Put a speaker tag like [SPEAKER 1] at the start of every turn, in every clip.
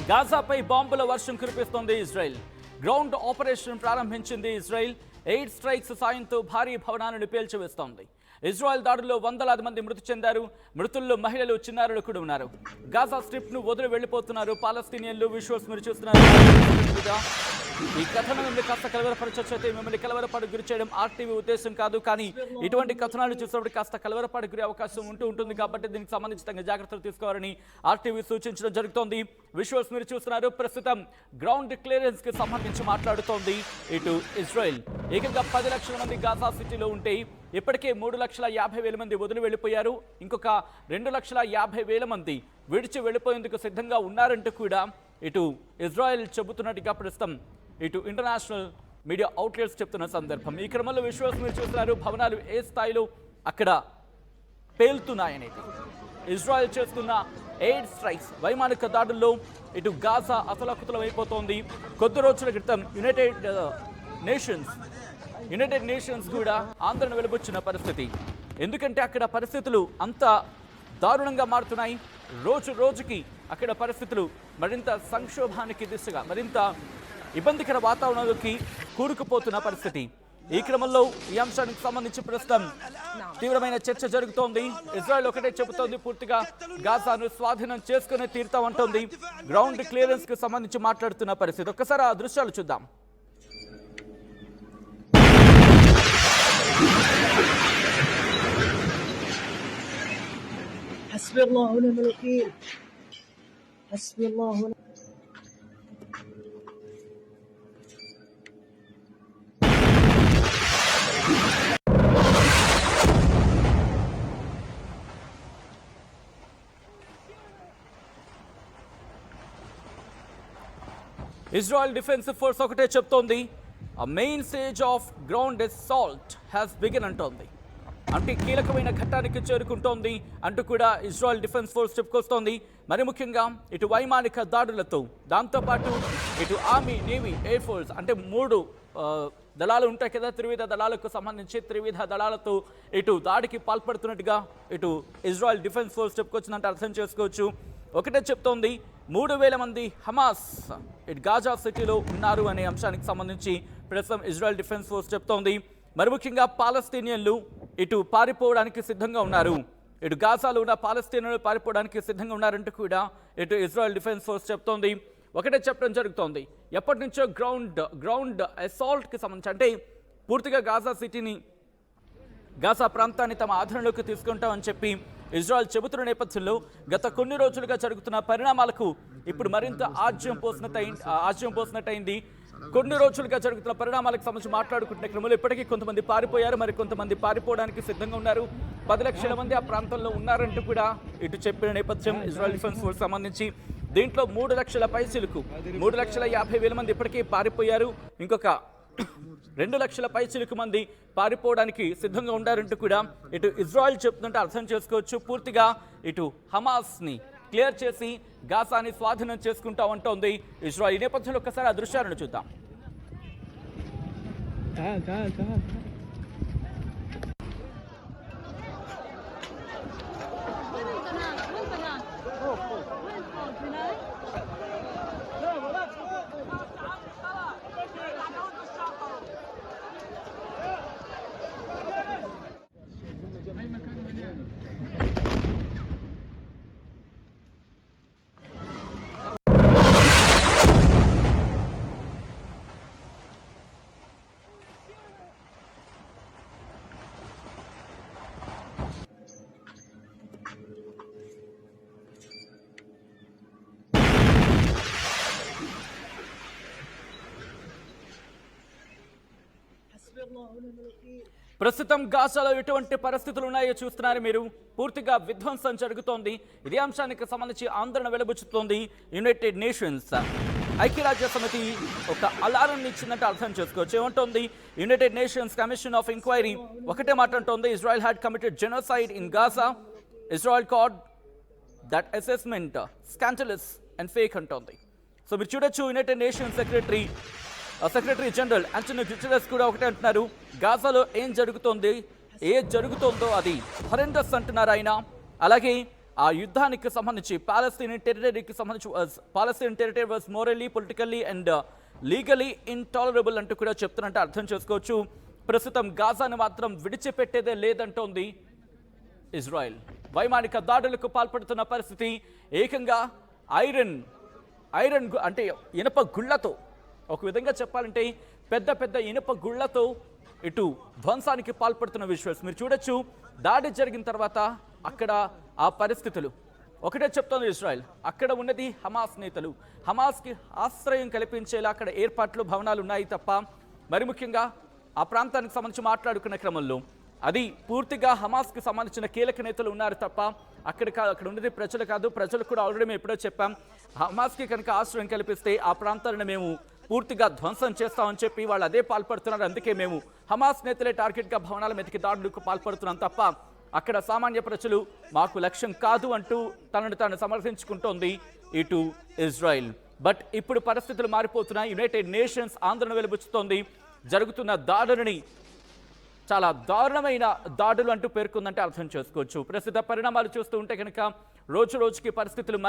[SPEAKER 1] గాజాపై బాంబుల వర్షం కురిపిస్తోంది Israel. Ground operation ప్రారంభించింది ఇజ్రాయెల్. ఎయిర్ స్ట్రైక్స్ సాయంతో భారీ భవనాలను పేల్చివేస్తోంది. ఇజ్రాయెల్ దాడుల్లో వందలాది మంది మృతి చెందారు. మృతుల్లో మహిళలు, చిన్నారులు కూడా ఉన్నారు. గాజా స్ట్రిప్ ను వదిలి వెళ్లిపోతున్నారు పాలస్తీనియన్లు. విజువల్స్ మీరు చూస్తున్నారు. ఈ కథనం మిమ్మల్ని కాస్త కలవరపరచొచ్చైతే మిమ్మల్ని కలవరపాటు గురి చేయడం ఆర్టీవీ ఉద్దేశం కాదు, కానీ ఇటువంటి కథనాలు చూసినప్పుడు కాస్త కలవరపాటు గురి అవకాశం ఉంటుంది కాబట్టి దీనికి సంబంధించి జాగ్రత్తలు తీసుకోవాలని ఆర్టీవీ సూచించడం జరుగుతోంది. విజువల్స్ మీరు చూస్తున్నారు. ప్రస్తుతం గ్రౌండ్ క్లియరెన్స్ కి సంబంధించి మాట్లాడుతోంది ఇటు ఇజ్రాయెల్. ఏకంగా 10 లక్షల మంది గాజా సిటీలో ఉంటే ఇప్పటికే 3,50,000 మంది వదిలి వెళ్ళిపోయారు. ఇంకొక 2,50,000 మంది విడిచి వెళ్ళిపోయేందుకు సిద్ధంగా ఉన్నారంటూ కూడా ఇటు ఇజ్రాయెల్ చెబుతున్నట్టుగా ప్రస్తుతం ఇటు ఇంటర్నేషనల్ మీడియా అవుట్లెట్స్ చెప్తున్న సందర్భం. ఈ క్రమంలో విశ్వాసం మీరు చూస్తున్నారు. భవనాలు ఏ స్థాయిలో అక్కడ పేలుతున్నాయనేది. ఇజ్రాయెల్ చేస్తున్న ఎయిర్ స్ట్రైక్స్, వైమానిక దాడుల్లో ఇటు గాజా అతలాకుతలం అయిపోతోంది. కొద్ది రోజుల క్రితం యునైటెడ్ నేషన్స్ కూడా ఆందోళన వెలుబుచ్చిన పరిస్థితి. ఎందుకంటే అక్కడ పరిస్థితులు అంత దారుణంగా మారుతున్నాయి. రోజు రోజుకి అక్కడ పరిస్థితులు మరింత సంక్షోభానికి దిశగా, మరింత ఇబ్బందికర వాతావరణంలోకి కూరుకుపోతున్న పరిస్థితి. ఈ క్రమంలో ఈ అంశానికి సంబంధించి ప్రస్తుతం తీవ్రమైన చర్చ జరుగుతోంది. ఇజ్రాయెల్ ఒకటే చెబుతోంది, పూర్తిగా గాజాను స్వాధీనం చేసుకుని తీరుతామంటోంది. గ్రౌండ్ క్లియరెన్స్ కి సంబంధించి మాట్లాడుతున్న పరిస్థితి. ఒక్కసారి ఆ దృశ్యాలు చూద్దాం.
[SPEAKER 2] حسبي الله ونعم الوكيل حسبي الله ونعم
[SPEAKER 1] ఇజ్రాయెల్ డిఫెన్స్ ఫోర్స్ ఒకటే చెప్తోంది, a main stage of ground assault has begun అంటోంది. అంటే కీలకమైన ఘట్టానికి చేరుకుంటోంది అంటూ కూడా ఇజ్రాయెల్ డిఫెన్స్ ఫోర్స్ చెప్పుకొస్తోంది. మరి ముఖ్యంగా ఇటు వైమానిక దాడులతో, దాంతోపాటు ఇటు ఆర్మీ, నేవీ, ఎయిర్ ఫోర్స్ అంటే 3 దళాలు ఉంటాయి కదా, త్రివిధ దళాలకు సంబంధించి త్రివిధ దళాలతో ఇటు దాడికి పాల్పడుతున్నట్టుగా ఇటు ఇజ్రాయెల్ డిఫెన్స్ ఫోర్స్ చెప్పుకొచ్చిందంటే అర్థం చేసుకోవచ్చు. ఒకటే చెప్తోంది, 3,000 మంది హమాస్ ఇటు గాజా సిటీలో ఉన్నారు అనే అంశానికి సంబంధించి ప్రస్తుతం ఇజ్రాయెల్ డిఫెన్స్ ఫోర్స్ చెప్తోంది. మరి ముఖ్యంగా పాలస్తీనియన్లు ఇటు పారిపోవడానికి సిద్ధంగా ఉన్నారు. ఇటు గాజాలో ఉన్న పాలస్తీనియన్లు పారిపోవడానికి సిద్ధంగా ఉన్నారంటూ కూడా ఇటు ఇజ్రాయెల్ డిఫెన్స్ ఫోర్స్ చెప్తోంది. ఒకటే చెప్పడం జరుగుతోంది, ఎప్పటి నుంచో గ్రౌండ్ అసాల్ట్కి సంబంధించి అంటే పూర్తిగా గాజా ప్రాంతాన్ని తమ ఆధీనంలోకి తీసుకుంటామని చెప్పి ఇజ్రాయెల్ చెబుతున్న నేపథ్యంలో గత కొన్ని రోజులుగా జరుగుతున్న పరిణామాలకు ఇప్పుడు మరింత ఆజ్యం పోసినట్టయింది. కొన్ని రోజులుగా జరుగుతున్న పరిణామాలకు సంబంధించి మాట్లాడుకుంటున్న క్రమంలో ఇప్పటికీ కొంతమంది పారిపోయారు, మరి కొంతమంది పారిపోవడానికి సిద్ధంగా ఉన్నారు. 10 లక్షల మంది ఆ ప్రాంతంలో ఉన్నారంటూ కూడా ఇటు చెప్పిన నేపథ్యం ఇజ్రాయెల్ డిఫెన్స్ ఫోర్స్ సంబంధించి. దీంట్లో 3,50,000 మంది ఇప్పటికీ పారిపోయారు. ఇంకొక 2,00,000 మంది పారిపోవడానికి సిద్ధంగా ఉండారంటూ కూడా ఇటు ఇజ్రాయెల్ చెప్తుంటే అర్థం చేసుకోవచ్చు. పూర్తిగా ఇటు హమాస్ని క్లియర్ చేసి గాజాని స్వాధీనం చేసుకుంటామంటోంది ఇజ్రాయెల్. ఈ నేపథ్యంలో ఒక్కసారి ఆ దృశ్యాలను చూద్దాం. ప్రస్తుతం గాజాలో ఎటువంటి పరిస్థితులు ఉన్నాయో చూస్తున్నారు మీరు. పూర్తిగా విధ్వంసం జరుగుతోంది. ఇదే అంశానికి సంబంధించి ఆందోళన వెలుబుచ్చుతోంది యునైటెడ్ నేషన్స్. ఐక్యరాజ్య సమితి ఒక అలారం ఇచ్చిందంటే అర్థం చేసుకోవచ్చు. ఏమంటోంది United Nations Commission of Inquiry? ఒకటే మాట అంటోంది, Israel had committed genocide in Gaza. Israel called that assessment scandalous and fake అంటోంది. సో మీరు చూడొచ్చు, United Nations Secretary General Antonio Guterres కూడా ఒకటే అంటున్నారు, గాజాలో ఏం జరుగుతోందో అది హరెండస్ అంటున్నారు ఆయన. అలాగే ఆ యుద్ధానికి సంబంధించి Palestinian territory was morally, politically and legally intolerable అంటూ కూడా చెప్తున్నట్టు అర్థం చేసుకోవచ్చు. ప్రస్తుతం గాజాను మాత్రం విడిచిపెట్టేదే లేదంటోంది ఇజ్రాయెల్. వైమానిక దాడులకు పాల్పడుతున్న పరిస్థితి, ఏకంగా ఐరన్ అంటే ఇనుప గుళ్లతో, ఒక విధంగా చెప్పాలంటే పెద్ద పెద్ద ఇనుప గుళ్లతో ఇటు ధ్వంసానికి పాల్పడుతున్న విజువల్స్ మీరు చూడొచ్చు. దాడి జరిగిన తర్వాత అక్కడ ఆ పరిస్థితులు ఒకటే చెప్తోంది ఇజ్రాయెల్. అక్కడ ఉన్నది హమాస్ నేతలు, హమాస్కి ఆశ్రయం కల్పించేలా అక్కడ ఏర్పాట్లు, భవనాలు ఉన్నాయి తప్ప, మరి ముఖ్యంగా ఆ ప్రాంతానికి సంబంధించి మాట్లాడుకున్న క్రమంలో అది పూర్తిగా హమాస్కి సంబంధించిన కీలక నేతలు ఉన్నారు తప్ప అక్కడ ఉన్నది ప్రజలు కాదు. ప్రజలు కూడా ఆల్రెడీ మేము ఎప్పుడో చెప్పాం, హమాస్కి కనుక ఆశ్రయం కల్పిస్తే ఆ ప్రాంతాలను మేము పూర్తిగా ధ్వంసం చేస్తామని చెప్పి వాళ్ళు అదే పాల్పడుతున్నారు. అందుకే మేము హమాస్ నేతలే టార్గెట్గా భవనాల మీదకి దాడులకు పాల్పడుతున్నాం తప్ప అక్కడ సామాన్య ప్రజలు మాకు లక్ష్యం కాదు అంటూ తనను తాను సమర్థించుకుంటోంది ఇటు ఇజ్రాయెల్. బట్ ఇప్పుడు పరిస్థితులు మారిపోతున్నాయి. యునైటెడ్ నేషన్స్ ఆందోళన వెలుబుచ్చుతోంది. జరుగుతున్న దాడులని చాలా దారుణమైన దాడులు అంటూ పేర్కొందంటే అర్థం చేసుకోవచ్చు. ప్రస్తుత పరిణామాలు చూస్తూ ఉంటే కనుక రోజు రోజుకి పరిస్థితులు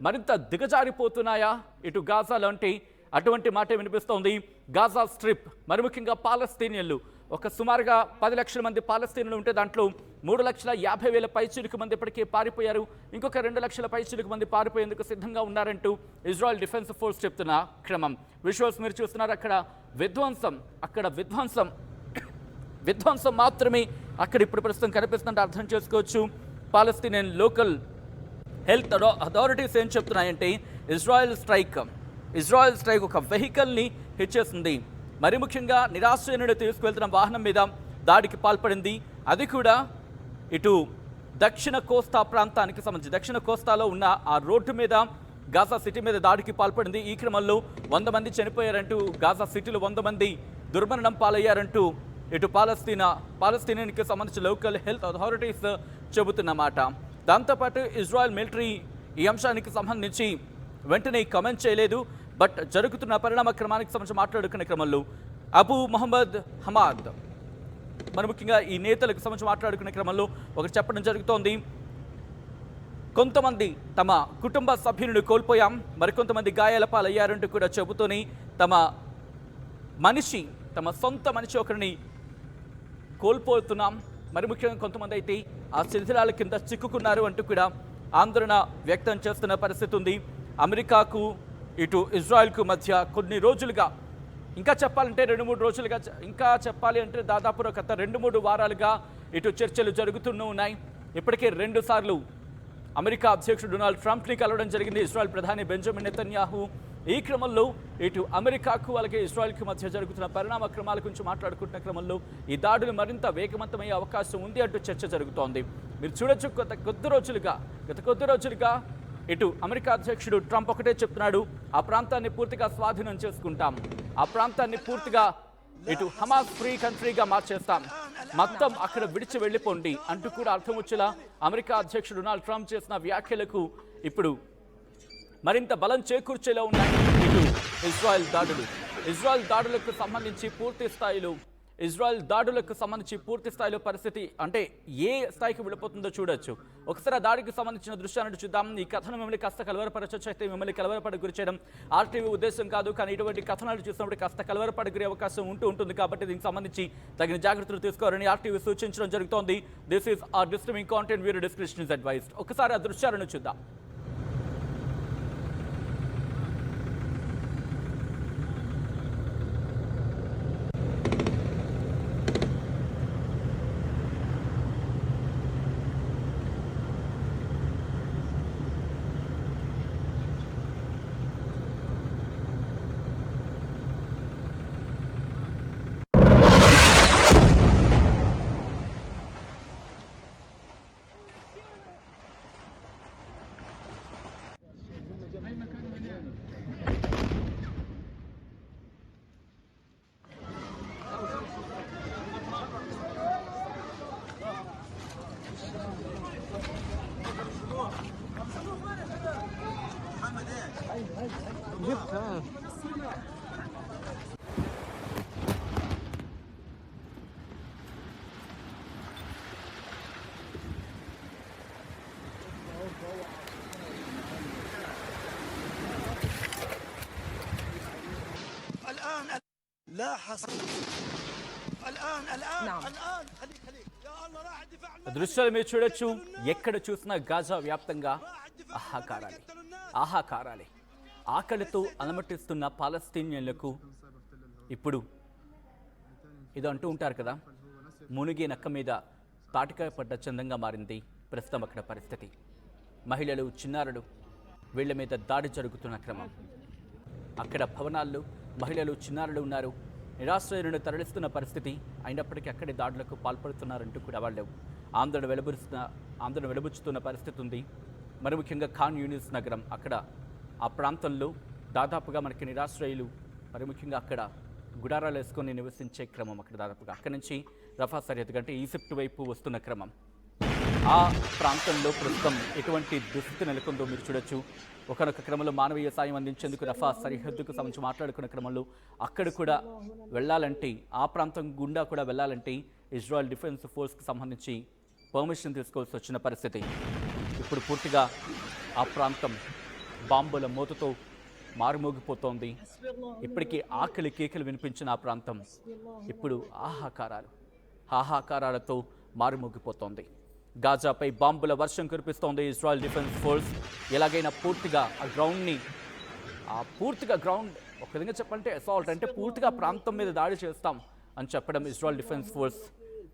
[SPEAKER 1] మరింత దిగజారిపోతున్నాయా ఇటు గాజాలో అంటే అటువంటి మాట వినిపిస్తోంది. గాజా స్ట్రిప్, మరి ముఖ్యంగా పాలస్తీనియన్లు, ఒక సుమారుగా 10 లక్షల మంది పాలస్తీనులు ఉంటే దాంట్లో 3,50,000 పైచిలుకు మంది ఇప్పటికే పారిపోయారు. ఇంకొక 2 లక్షల పైచిలుకు మంది పారిపోయేందుకు సిద్ధంగా ఉన్నారంటూ ఇజ్రాయెల్ డిఫెన్స్ ఫోర్స్ చెప్తున్న క్రమం. విజువల్స్ మీరు చూస్తున్నారు. అక్కడ విధ్వంసం మాత్రమే అక్కడ ఇప్పుడు ప్రస్తుతం కనిపిస్తుందంటే అర్థం చేసుకోవచ్చు. పాలస్తీనియన్ లోకల్ హెల్త్ అథారిటీస్ ఏం చెప్తున్నాయంటే ఇజ్రాయెల్ స్ట్రైక్ ఒక వెహికల్ని హిట్ చేసింది. మరి ముఖ్యంగా నిరాశ్రయులను తీసుకువెళ్తున్న వాహనం మీద దాడికి పాల్పడింది. అది కూడా ఇటు దక్షిణ కోస్తా ప్రాంతానికి సంబంధించి, దక్షిణ కోస్తాలో ఉన్న ఆ రోడ్డు మీద గాజా సిటీ మీద దాడికి పాల్పడింది. ఈ క్రమంలో 100 మంది చనిపోయారంటూ, గాజా సిటీలో 100 మంది దుర్మరణం పాలయ్యారంటూ ఇటు పాలస్తీనియన్కి సంబంధించి లోకల్ హెల్త్ అథారిటీస్ చెబుతున్నమాట. దాంతోపాటు ఇజ్రాయెల్ మిలిటరీ ఈ అంశానికి సంబంధించి వెంటనే కమెంట్ చేయలేదు. బట్ జరుగుతున్న పరిణామ క్రమానికి సంబంధించి మాట్లాడుకునే క్రమంలో అబూ మొహమ్మద్ హమాద్, మరి ముఖ్యంగా ఈ నేతలకు సంబంధించి మాట్లాడుకునే క్రమంలో ఒకటి చెప్పడం జరుగుతోంది. కొంతమంది తమ కుటుంబ సభ్యులను కోల్పోయాం, మరికొంతమంది గాయాల పాలయ్యారంటూ కూడా చెబుతూనే తమ సొంత మనిషి ఒకరిని కోల్పోతున్నాం, మరి ముఖ్యంగా కొంతమంది అయితే ఆ శిథిలాల కింద చిక్కుకున్నారు అంటూ కూడా ఆందోళన వ్యక్తం చేస్తున్న పరిస్థితి ఉంది. అమెరికాకు ఇటు ఇజ్రాయెల్కు మధ్య కొన్ని రోజులుగా, ఇంకా చెప్పాలంటే 2-3 రోజులుగా, ఇంకా చెప్పాలి అంటే దాదాపు గత 2-3 వారాలుగా ఇటు చర్చలు జరుగుతూనే ఉన్నాయి. ఇప్పటికే 2 సార్లు అమెరికా అధ్యక్షుడు డొనాల్డ్ ట్రంప్ని కలవడం జరిగింది ఇజ్రాయెల్ ప్రధాని బెంజమిన్ నెతన్యాహు. ఈ క్రమంలో ఇటు అమెరికాకు అలాగే ఇజ్రాయెల్కి మధ్య జరుగుతున్న పరిణామ క్రమాల గురించి మాట్లాడుకుంటున్న క్రమంలో ఈ దాడులు మరింత వేగవంతమయ్యే అవకాశం ఉంది అంటూ చర్చ జరుగుతోంది. మీరు చూడొచ్చు, గత కొద్ది రోజులుగా ఇటు అమెరికా అధ్యక్షుడు ట్రంప్ ఒకటే చెప్తున్నాడు, ఆ ప్రాంతాన్ని పూర్తిగా స్వాధీనం చేసుకుంటాం, ఆ ప్రాంతాన్ని పూర్తిగా ఇటు హమాస్ ఫ్రీ కంట్రీగా మార్చేస్తాం, మొత్తం అక్కడ విడిచి వెళ్ళిపోండి అంటూ కూడా అర్థం వచ్చేలా అమెరికా అధ్యక్షుడు డొనాల్డ్ ట్రంప్ చేసిన వ్యాఖ్యలకు ఇప్పుడు మరింత బలం చేకూర్చేలా ఉన్నాయి ఇటు ఇజ్రాయెల్ దాడులకు సంబంధించి పూర్తి స్థాయిలో పరిస్థితి అంటే ఏ స్థాయికి వెళ్ళిపోతుందో చూడొచ్చు. ఒకసారి ఆ దాడికి సంబంధించిన దృశ్యాన్ని చూద్దాం. ఈ కథనం మిమ్మల్ని కాస్త కలవరపరచొచ్చు, అయితే మిమ్మల్ని కలవరపడ గురి చేయడం ఆర్టీవీ ఉద్దేశం కాదు, కానీ ఇటువంటి కథనాలు చూసినప్పుడు కాస్త కలవరపడ గురి అవకాశం ఉంటుంది కాబట్టి దీనికి సంబంధించి తగిన జాగ్రత్తలు తీసుకోవాలని ఆర్టీవీ సూచించడం జరుగుతోంది. This is are disturbing content, viewer description is advised. ఒకసారి ఆ దృశ్యాలను చూద్దాం.
[SPEAKER 3] جبتها لا حصر الآن خليك يا الله راح الدفاع المدني
[SPEAKER 1] దృశ్యాలు మీరు చూడొచ్చు. ఎక్కడ చూసినా గాజా వ్యాప్తంగా ఆహాకారాలే. ఆకలితో అలమటిస్తున్న పాలస్తీనియన్లకు ఇప్పుడు ఇది అంటూ ఉంటారు కదా, మునిగే నక్క మీద తాటికాయ పడ్డ చందంగా మారింది ప్రస్తుతం అక్కడ పరిస్థితి. మహిళలు, చిన్నారులు, వీళ్ల మీద దాడి జరుగుతున్న క్రమం. అక్కడ భవనాల్లో మహిళలు, చిన్నారులు ఉన్నారు. నిరాశ్రయులను తరలిస్తున్న పరిస్థితి అయినప్పటికీ అక్కడి దాడులకు పాల్పడుతున్నారంటూ కూడా వాళ్ళు ఆందోళన వెలుబుచ్చుతున్న పరిస్థితి ఉంది. మరి ముఖ్యంగా ఖాన్ యూనిస్ నగరం, అక్కడ ఆ ప్రాంతంలో దాదాపుగా మనకి నిరాశ్రయులు మరి ముఖ్యంగా అక్కడ గుడారాలు వేసుకొని నివసించే క్రమం. అక్కడ దాదాపుగా అక్కడి నుంచి రఫా సరిహద్దు అంటే ఈజిప్ట్ వైపు వస్తున్న క్రమం. ఆ ప్రాంతంలో ప్రస్తుతం ఎటువంటి దుస్థితి నెలకొందో మీరు చూడొచ్చు. ఒకనొక క్రమంలో మానవీయ సాయం అందించేందుకు రఫా సరిహద్దుకు సంబంధించి మాట్లాడుకున్న క్రమంలో అక్కడ కూడా వెళ్ళాలంటే, ఆ ప్రాంతం గుండా కూడా వెళ్ళాలంటే ఇజ్రాయెల్ డిఫెన్స్ ఫోర్స్కి సంబంధించి పర్మిషన్ తీసుకోవాల్సి వచ్చిన పరిస్థితి. ఇప్పుడు పూర్తిగా ఆ ప్రాంతం బాంబుల మోతతో మారుమోగిపోతోంది. ఇప్పటికీ ఆకలి కేకలు వినిపించిన ఆ ప్రాంతం ఇప్పుడు ఆహాకారాలతో మారుమోగిపోతోంది. గాజాపై బాంబుల వర్షం కురిపిస్తోంది ఇజ్రాయెల్ డిఫెన్స్ ఫోర్స్. ఎలాగైనా పూర్తిగా ఆ గ్రౌండ్ని ఒక విధంగా చెప్పాలంటే అసాల్ట్ అంటే పూర్తిగా ప్రాంతం మీద దాడి చేస్తాం అని చెప్పడం ఇజ్రాయెల్ డిఫెన్స్ ఫోర్స్